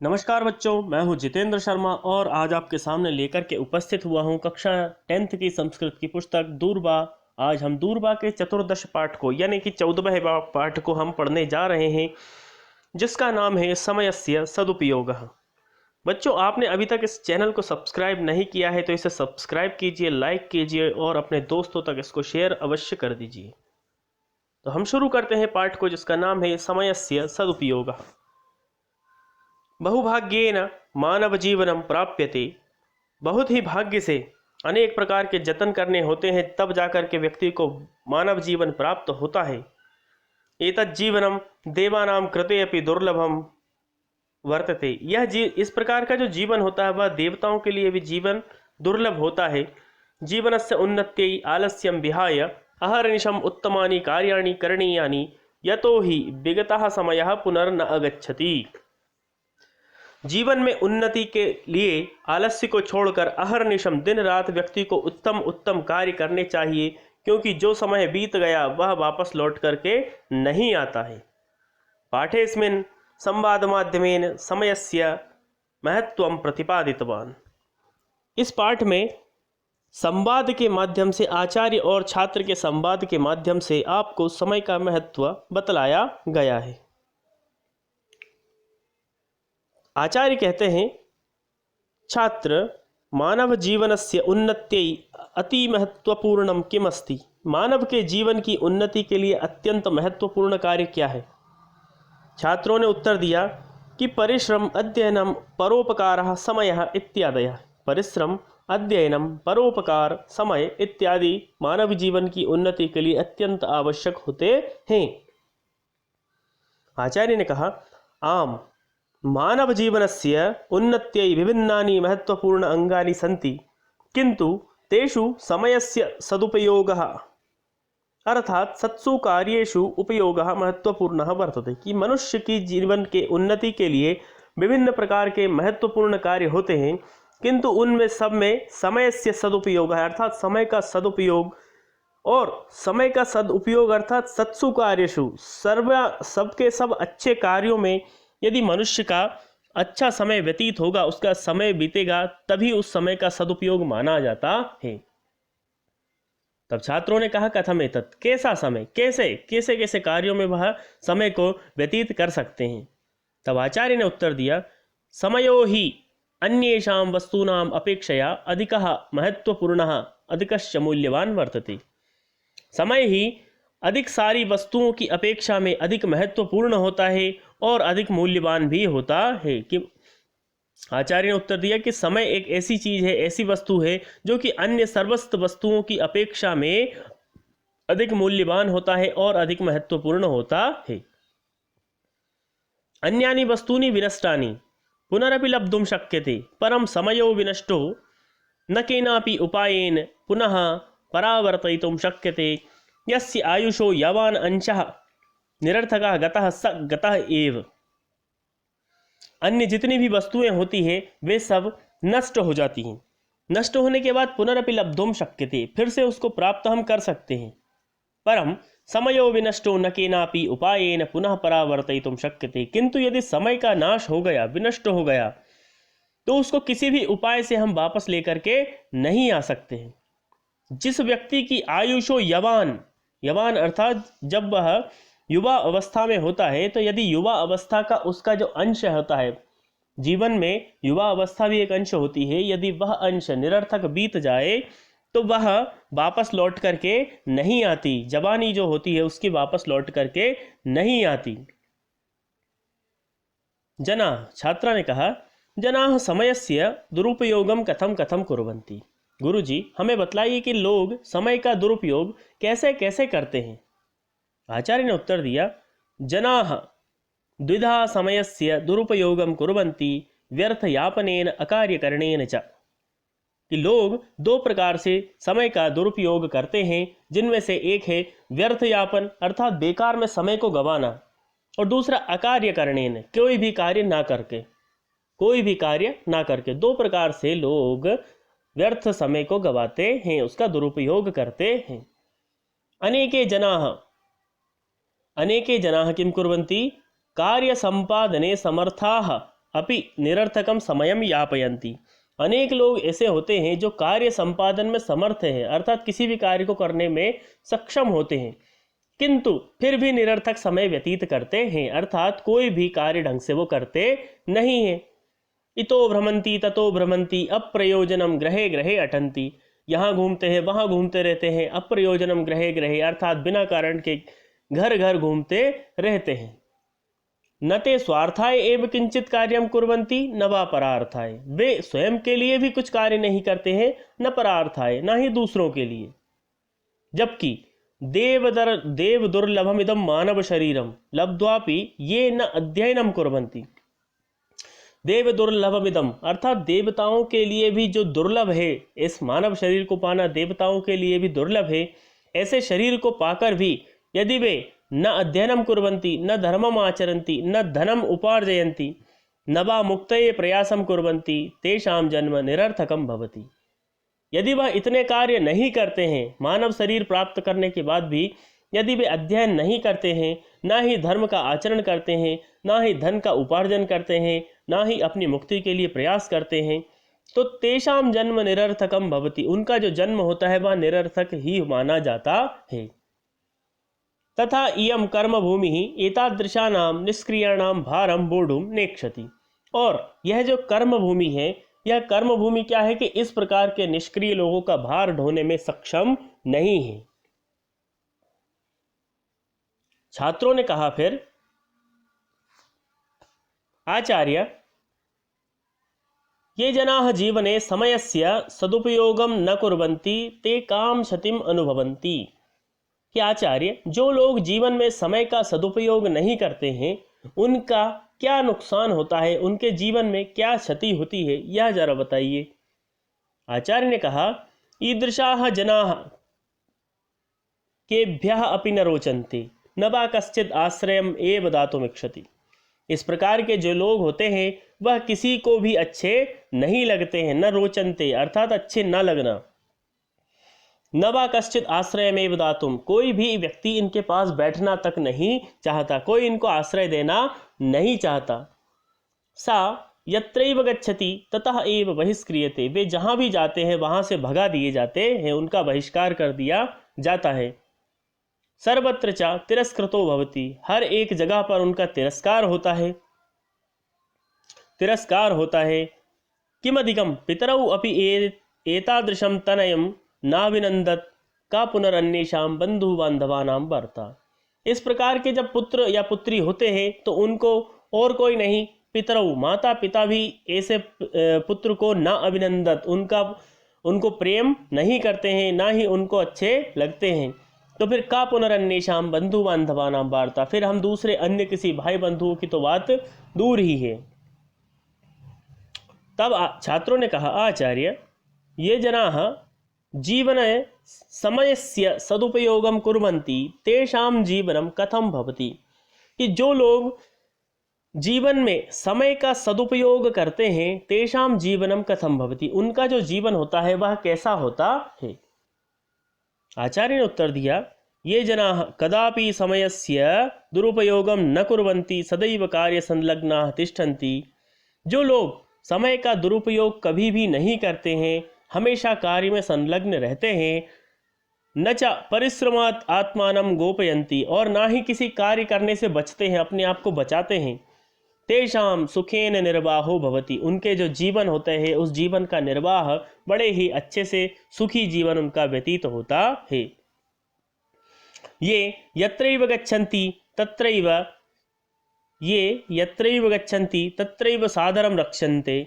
नमस्कार बच्चों, मैं हूं जितेंद्र शर्मा और आज आपके सामने लेकर के उपस्थित हुआ हूं कक्षा 10th की संस्कृत की पुस्तक दूरबा। आज हम दूरबा के चतुर्दश पाठ को यानी कि 14वें पाठ को हम पढ़ने जा रहे हैं, जिसका नाम है समयस्य सदुपयोगः। बच्चों, आपने अभी तक इस चैनल को सब्सक्राइब नहीं किया है तो इसे सब्सक्राइब कीजिए, लाइक कीजिए और अपने दोस्तों तक इसको शेयर अवश्य कर दीजिए। तो हम शुरू करते हैं पाठ को, जिसका नाम है समयस्य सदुपयोगः। बहुभाग्येन मानव जीवनम प्राप्यते। बहुत ही भाग्य से अनेक प्रकार के जतन करने होते हैं, तब जाकर के व्यक्ति को मानव जीवन प्राप्त होता है। एतत् जीवनम देवानां कृते अपि दुर्लभम वर्तते। इस प्रकार का जो जीवन होता है वह देवताओं के लिए भी जीवन दुर्लभ होता है। जीवनस्य उन्नत्यै आलस्यं विहाय अहर्निशम उत्तमानि कार्याणि करणीयानि यतो हि विगतः समयः पुनर्न आगच्छति। जीवन में उन्नति के लिए आलस्य को छोड़कर अहर्निशम दिन रात व्यक्ति को उत्तम उत्तम कार्य करने चाहिए, क्योंकि जो समय बीत गया वह वापस लौट करके नहीं आता है। पाठेस्मिन् संवाद माध्यमेन समयस्य महत्वं प्रतिपादितवान्। इस पाठ में संवाद के माध्यम से, आचार्य और छात्र के संवाद के माध्यम से आपको समय का महत्व बतलाया गया है। आचार्य कहते हैं, छात्र मानव जीवनस्य उन्नत्यै अति महत्वपूर्णम किमस्ति। मानव के जीवन की उन्नति के लिए अत्यंत महत्वपूर्ण कार्य क्या है। छात्रों ने उत्तर दिया कि परिश्रम अध्ययनम परोपकारः समयः इत्यादयः। परिश्रम, अध्ययनम, परोपकार, समय इत्यादि मानव जीवन की उन्नति के लिए अत्यंत आवश्यक होते हैं। आचार्य ने कहा, आम मानव जीवनस्य उन्नत्यै विभिन्नानि महत्वपूर्ण अंगानि सन्ति, किंतु तेषु समयस्य सदुपयोगः अर्थात सत्सु कार्येषु उपयोगः महत्वपूर्णः वर्तते। कि मनुष्य की जीवन के उन्नति के लिए विभिन्न प्रकार के महत्वपूर्ण कार्य होते हैं, किंतु उनमें सब में समय से सदुपयोग है अर्थात समय का सदुपयोग, और समय का सदुपयोग अर्थात सत्सु कार्येषु सबके सब अच्छे कार्यों में यदि मनुष्य का अच्छा समय व्यतीत होगा, उसका समय बीतेगा, तभी उस समय का सदुपयोग माना जाता है। तब छात्रों ने कहा, कथम एतत्, कैसा समय, कैसे कैसे कैसे कार्यों में वह समय को व्यतीत कर सकते हैं। तब आचार्य ने उत्तर दिया, समयो ही अन्येषां वस्तूनां अपेक्षया अधिकः महत्वपूर्णः अधिकश्च मूल्यवान वर्तते। समय ही अधिक सारी वस्तुओं की अपेक्षा में अधिक महत्वपूर्ण होता है और अधिक मूल्यवान भी होता है। कि आचार्य ने उत्तर दिया कि समय एक ऐसी चीज है, ऐसी वस्तु है जो कि अन्य सर्वस्त वस्तुओं की अपेक्षा में अधिक मूल्यवान होता है और अधिक महत्वपूर्ण होता है। अन्यानि वस्तूनि विनष्टानि पुनरपि लब्धुं शक्यते, परम समयो विनष्टो न केनापि उपायेन पुनः परावर्तयितुं शक्यते। यस्य आयुषो यावान अंशः निरर्थकः गतः स गतः एव। अन्य जितनी भी वस्तुएं होती हैं वे सब नष्ट हो जाती हैं। नष्ट होने के बाद पुनरपि लब्धुम शक्यते, फिर से उसको प्राप्त हम कर सकते हैं। परम समयो विनष्टो न केनापि उपायेन पुनः परावर्तयितुम शक्यते, किंतु यदि समय का नाश हो गया, विनष्ट हो गया, तो उसको किसी भी उपाय से हम वापस लेकर के नहीं आ सकते हैं। जिस व्यक्ति की आयुषो यवान, यवान अर्थात जब वह युवा अवस्था में होता है, तो यदि युवा अवस्था का उसका जो अंश होता है, जीवन में युवा अवस्था भी एक अंश होती है, यदि वह अंश निरर्थक बीत जाए तो वह वापस लौट करके नहीं आती। जवानी जो होती है उसकी वापस लौट करके नहीं आती। जना, छात्रा ने कहा, जनाः समयस्य दुरुपयोगम कथम कथम कुर्वन्ति। गुरुजी, हमें बतलाइए कि लोग समय का दुरुपयोग कैसे कैसे करते हैं। आचार्य ने उत्तर दिया, जनाः द्विधा समयस्य दुरुपयोगम कुर्वन्ति, व्यर्थ यापनेन अकार्यकरणेन च। कि लोग दो प्रकार से समय का दुरुपयोग करते हैं, जिनमें से एक है व्यर्थ यापन अर्थात बेकार में समय को गंवाना, और दूसरा अकार्यकरणेन, कोई भी कार्य ना करके, कोई भी कार्य ना करके। दो प्रकार से लोग व्यर्थ समय को गवाते हैं, उसका दुरुपयोग करते हैं। अनेके जनाः किं कुर्वन्ति, कार्य संपादने समर्थाः अपि निरर्थकम समयम यापयन्ति। अनेक लोग ऐसे होते हैं जो कार्य संपादन में समर्थ हैं, अर्थात किसी भी कार्य को करने में सक्षम होते हैं, किंतु फिर भी निरर्थक समय व्यतीत करते हैं, अर्थात कोई भी कार्य ढंग से वो करते नहीं हैं। इतो भ्रमंती ततो भ्रमंती अप्रयोजनम ग्रहे ग्रहे अटंती। यहाँ घूमते हैं वहाँ घूमते रहते हैं, अप्रयोजनम ग्रहे ग्रहे अर्थात बिना कारण के घर घर घूमते रहते हैं। न ते स्वार्थाय एव किंचित कार्यम कुर्वन्ति न वा परार्थाय। वे स्वयं के लिए भी कुछ कार्य नहीं करते हैं, न परार्थाय, न ही दूसरों के लिए। जबकि देव दुर्लभम इदम मानव शरीरम लब्ध्वापि ये न अध्ययनम कुर्वन्ति। देव दुर्लभम इदम अर्थात देवताओं के लिए भी जो दुर्लभ है, इस मानव शरीर को पाना देवताओं के लिए भी दुर्लभ है। ऐसे शरीर को पाकर भी यदि वे न अध्ययनम कुर्वन्ति न धर्मम आचरन्ति न धनम उपार्जयन्ति न वा मुक्तये प्रयासम कुर्वन्ति तेषां जन्म निरर्थकम भवति। यदि वह इतने कार्य नहीं करते हैं, मानव शरीर प्राप्त करने के बाद भी यदि वे अध्ययन नहीं करते हैं, ना ही धर्म का आचरण करते हैं, ना ही धन का उपार्जन करते हैं, ना ही अपनी मुक्ति के लिए प्रयास करते हैं, तो तेषां जन्म निरर्थकम भवति। उनका जो जन्म होता है वह निरर्थक ही माना जाता है। तथा इयम कर्म भूमि एतादृशानाम निष्क्रियाणाम भारम बोढुम नेक्षति। और यह जो कर्म भूमि है, यह कर्म भूमि क्या है कि इस प्रकार के निष्क्रिय लोगों का भार ढोने में सक्षम नहीं है। छात्रों ने कहा फिर, आचार्य ये जनाः जीवने समयस्य सदुपयोगम न कुर्वन्ति ते काम क्षतिम अनुभवन्ति। कि आचार्य जो लोग जीवन में समय का सदुपयोग नहीं करते हैं, उनका क्या नुकसान होता है, उनके जीवन में क्या क्षति होती है, यह जरा बताइए। आचार्य ने कहा, ईदृशाः जनाः केभ्यः अपि न रोचन्ते न वा कश्चित् आश्रयम् एव दातुमिच्छति। इस प्रकार के जो लोग होते हैं वह किसी को भी अच्छे नहीं लगते हैं। न रोचन्ते अर्थात अच्छे न लगना, न वा कश्चित आश्रयमेव दातुम, कोई भी व्यक्ति इनके पास बैठना तक नहीं चाहता, कोई इनको आश्रय देना नहीं चाहता। सा यत्रैव गच्छति ततः एव बहिष्क्रियते, वे जहाँ भी जाते हैं वहाँ से भगा दिए जाते हैं, उनका बहिष्कार कर दिया जाता है। सर्वत्र च तिरस्कृतो भवति, हर एक जगह पर उनका तिरस्कार होता है। किमधिकम पितरौ अपि एतादृशम तनयम नाभिनंदत का पुनरन्येषां बंधु बांधवानां वार्ता। इस प्रकार के जब पुत्र या पुत्री होते हैं तो उनको और कोई नहीं, पितरौ माता पिता भी ऐसे पुत्र को ना अभिनंदत, उनको प्रेम नहीं करते हैं, ना ही उनको अच्छे लगते हैं। तो फिर का पुनरन्येषां बंधु बांधवानां वार्ता, फिर हम दूसरे अन्य किसी भाई बंधुओं की तो बात दूर ही है। तब छात्रों ने कहा, आचार्य ये जनाः जीवन समयस्य सदुपयोगम कुर्वन्ति तेषां जीवनम कथम भवति। कि जो लोग जीवन में समय का सदुपयोग करते हैं, तेषां जीवनम कथम भवति, उनका जो जीवन होता है वह कैसा होता है। आचार्य ने उत्तर दिया, ये जनाः कदापि समयस्य दुरुपयोगम न कुर्वन्ति सदैव कार्य संलग्नाः तिष्ठन्ति। जो लोग समय का दुरुपयोग कभी भी नहीं करते हैं, हमेशा कार्य में संलग्न रहते हैं, न च परिश्रमात् आत्मानं गोपयन्ति, और ना ही किसी कार्य करने से बचते हैं, अपने आप को बचाते हैं। तेषां सुखेन निर्वाहो भवति, उनके जो जीवन होते हैं उस जीवन का निर्वाह बड़े ही अच्छे से सुखी जीवन उनका व्यतीत होता है। ये यत्रैव गच्छन्ति तत्रैव सादरम रक्षन्ते।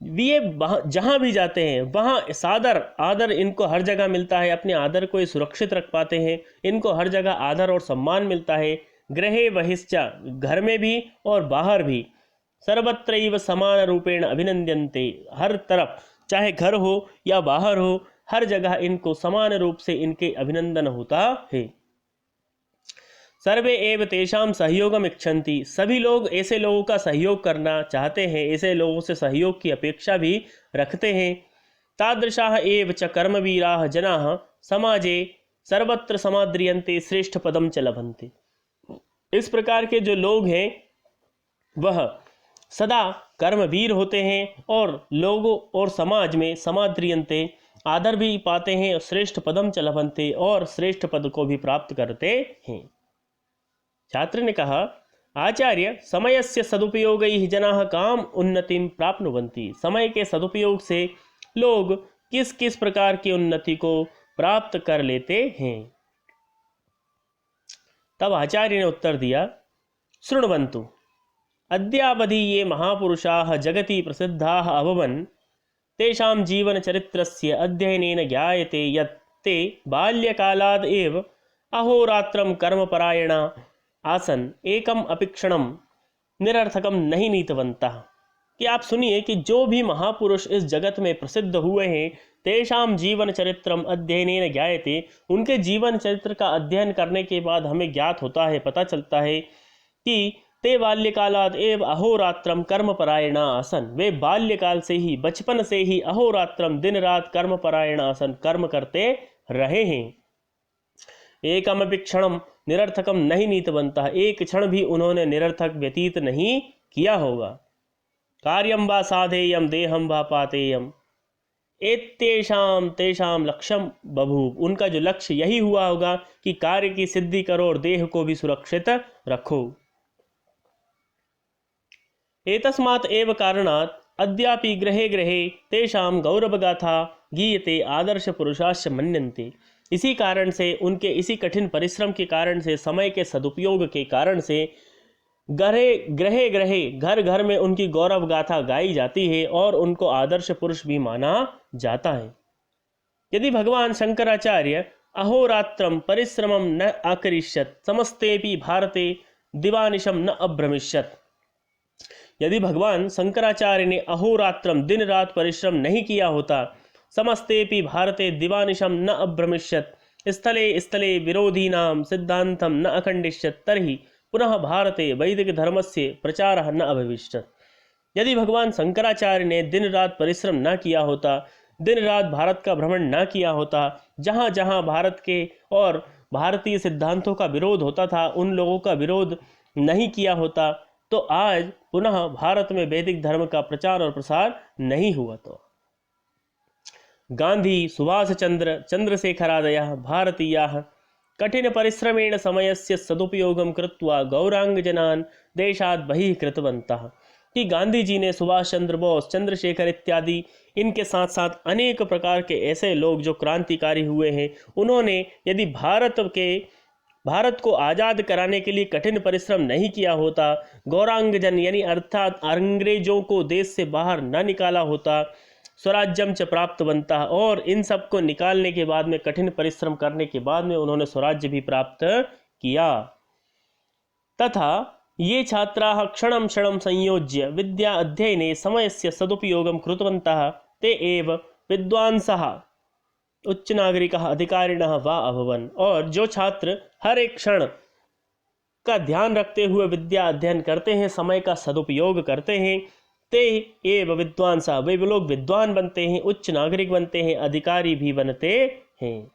ये जहाँ भी जाते हैं वहाँ सादर आदर इनको हर जगह मिलता है, अपने आदर को सुरक्षित रख पाते हैं, इनको हर जगह आदर और सम्मान मिलता है। गृहे बहिश्च, घर में भी और बाहर भी, सर्वत्रैव समान रूपेण अभिनंद्यन्ते, हर तरफ चाहे घर हो या बाहर हो, हर जगह इनको समान रूप से इनके अभिनंदन होता है। सर्वे एव तेषां सहयोगम इच्छन्ति, सभी लोग ऐसे लोगों का सहयोग करना चाहते हैं, ऐसे लोगों से सहयोग की अपेक्षा भी रखते हैं। तादृशाः एव च कर्मवीराः जनाः समाजे सर्वत्र समाद्रियन्ते श्रेष्ठ पदम च लभन्ते। इस प्रकार के जो लोग हैं वह सदा कर्मवीर होते हैं और लोगों और समाज में समाद्रियंते आदर भी पाते हैं, श्रेष्ठ पदम च लभन्ते और श्रेष्ठ पद को भी प्राप्त करते हैं। छात्र ने कहा, आचार्य, समयस्य सदुपयोगैः जनाः काम उन्नतिं प्राप्नुवन्ति। समय के सदुपयोग से लोग किस किस प्रकार की उन्नति को प्राप्त कर लेते हैं? तब आचार्य ने उत्तर दिया, शृण्वन्तु अद्यावधि ये महापुरुषाः जगति प्रसिद्धाः अभवन् तेषां जीवनचरित्रस्य अध्ययनेन ज्ञायते यत् ते बाल्यकालाद् एव अहोरात्रं कर्मपरायणा आसन, एकम अपि क्षणम निरर्थकम नहीं नीतवन्तः। कि आप सुनिए कि जो भी महापुरुष इस जगत में प्रसिद्ध हुए हैं, तेषां जीवन चरित्रम अध्ययनेन ज्ञायते, उनके जीवन चरित्र का अध्ययन करने के बाद हमें ज्ञात होता है, पता चलता है कि ते बाल्यकालाद एव अहोरात्रम कर्मपरायणा आसन, वे बाल्यकाल से ही, बचपन से ही अहोरात्रम दिन रात कर्मपरायण आसन, कर्म करते रहे हैं। एकमपि क्षणम निरर्थकम नहीं नीतवन्तः, एक क्षण भी उन्होंने निरर्थक व्यतीत नहीं किया होगा। कार्यम वा साधेयम देहम वा पातेयम एतेषाम तेषाम लक्ष्यम बभूव, उनका जो लक्ष्य यही हुआ होगा कि कार्य की सिद्धि करो और देह को भी सुरक्षित रखो। एतस्मात् एव कारणात् अद्यापि गृहे गृहे तेषां गौरवगाथा गीयते आदर्श पुरुषाश्च मन्यन्ते। इसी कारण से, उनके इसी कठिन परिश्रम के कारण से, समय के सदुपयोग के कारण से ग्रहे ग्रहे घर घर में उनकी गौरव गाथा गाई जाती है और उनको आदर्श पुरुष भी माना जाता है। यदि भगवान शंकराचार्य अहोरात्रम परिश्रमम न आकरिष्यत समस्तेपि भारते दिवानिशम न अभ्रमिष्यत, यदि भगवान शंकराचार्य ने अहोरात्रम दिन रात परिश्रम नहीं किया होता, समस्तेपि भारते दिवानिशम न अभ्रमिष्यत, स्थले स्थले विरोधीनां सिद्धांतम न अखंडिष्यत, तर्हि पुनः भारते वैदिक धर्मस्य प्रचारः न अभविष्यत्। यदि भगवान शंकराचार्य ने दिन रात परिश्रम न किया होता, दिन रात भारत का भ्रमण न किया होता, जहाँ जहाँ भारत के और भारतीय सिद्धांतों का विरोध होता था, उन लोगों का विरोध नहीं किया होता, तो आज पुनः भारत में वैदिक धर्म का प्रचार और प्रसार नहीं हुआ। तो गांधी, सुभाष चंद्र, चंद्रशेखरादयः भारतीयाः कठिन परिश्रमेण समयस्य सदुपयोगं कृत्वा गौरांगजनान् देशात् बहिः कृतवन्तः। कि गांधी जी ने, सुभाष चंद्र बोस, चंद्रशेखर इत्यादि, इनके साथ साथ अनेक प्रकार के ऐसे लोग जो क्रांतिकारी हुए हैं, उन्होंने यदि भारत को आज़ाद कराने के लिए कठिन परिश्रम नहीं किया होता, गौरांगजन यानी अर्थात अंग्रेजों को देश से बाहर न निकाला होता, स्वराज्यम च प्राप्त बनता, और इन सब को निकालने के बाद में, कठिन परिश्रम करने के बाद में उन्होंने स्वराज्य भी प्राप्त किया। तथा ये छात्राः क्षणं क्षणं संयोज्य विद्या अध्ययने समयस्य सदुपयोगं कृतवन्तः ते एव विद्वांसः उच्च नागरिकः अधिकारिणः वा अभवन्। और जो छात्र हर एक क्षण का ध्यान रखते हुए विद्या अध्ययन करते हैं, समय का सदुपयोग करते हैं, ते एव विद्वांसः, वे लोग विद्वान बनते हैं, उच्च नागरिक बनते हैं, अधिकारी भी बनते हैं।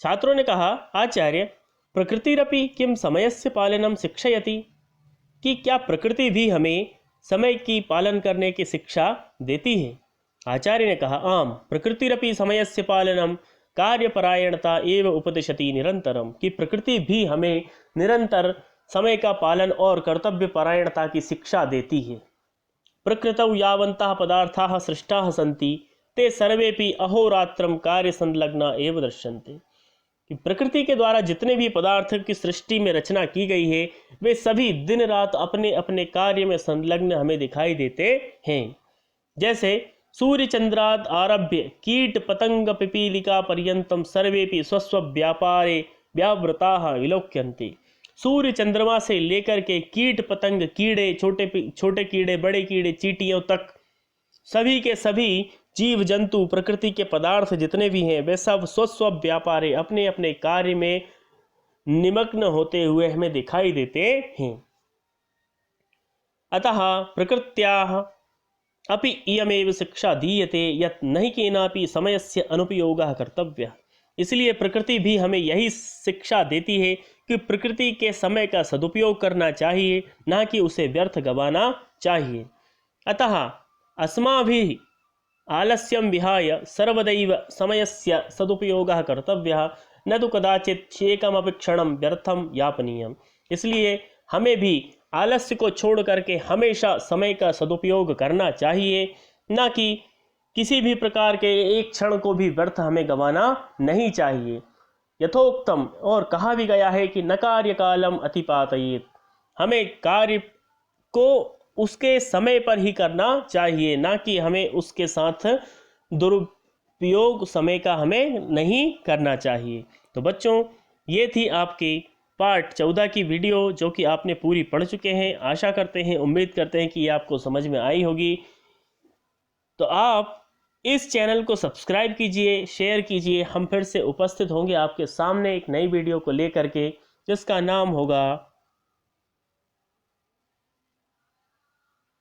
छात्रों ने कहा, आचार्य, प्रकृतिरपि किम समयस्य पालनम शिक्षयति, कि क्या प्रकृति भी हमें समय की पालन करने की शिक्षा देती है? आचार्य ने कहा, आम प्रकृतिरपि समयस्य पालनम कार्यपरायणता एव उपदिशति निरंतरम, कि प्रकृति भी हमें निरंतर समय का पालन और कर्तव्य परायणता की शिक्षा देती है। प्रकृतौ यावन्तः पदार्थाः सृष्टाः सन्ति ते सर्वेपि अहोरात्रं कार्य संलग्ना एव दृश्यन्ते, कि प्रकृति के द्वारा जितने भी पदार्थ की सृष्टि में रचना की गई है, वे सभी दिन रात अपने अपने कार्य में संलग्न हमें दिखाई देते हैं। जैसे सूर्य चंद्राद आरभ्य कीट पतंग पिपीलिका पर्यंतम सर्वेपि स्वस्व व्यापारे व्यावृताः विलोक्यन्ते। सूर्य चंद्रमा से लेकर के कीट पतंग, कीड़े, छोटे कीड़े, बड़े कीड़े, चींटियों तक, सभी के सभी जीव जंतु, प्रकृति के पदार्थ जितने भी हैं, वे सब स्वस्व व्यापारे अपने अपने कार्य में निमग्न होते हुए हमें दिखाई देते हैं। अतः प्रकृत्याः अपि इयमेव शिक्षा दीयते यत् नहि केनापि समयस्य अनुपयोगः कर्तव्यः। इसलिए प्रकृति भी हमें यही शिक्षा देती है कि प्रकृति के समय का सदुपयोग करना चाहिए, ना कि उसे व्यर्थ गंवाना चाहिए। अतः अस्माभिः आलस्यं विहाय सर्वदैव समयस्य सदुपयोगः कर्तव्यः, न तो कदाचित् एकमपि क्षणं व्यर्थं यापनीयम्। इसलिए हमें भी आलस्य को छोड़ करके हमेशा समय का सदुपयोग करना चाहिए, ना कि किसी भी प्रकार के एक क्षण को भी व्यर्थ हमें गंवाना नहीं चाहिए। यथोक्तम, और कहा भी गया है कि न कार्य कालम अतिपातयेत, हमें कार्य को उसके समय पर ही करना चाहिए, ना कि हमें उसके साथ दुरुपयोग समय का हमें नहीं करना चाहिए। तो बच्चों, ये थी आपकी पार्ट 14 की वीडियो, जो कि आपने पूरी पढ़ चुके हैं। आशा करते हैं, उम्मीद करते हैं कि ये आपको समझ में आई होगी। तो आप इस चैनल को सब्सक्राइब कीजिए, शेयर कीजिए। हम फिर से उपस्थित होंगे आपके सामने एक नई वीडियो को लेकर के, जिसका नाम होगा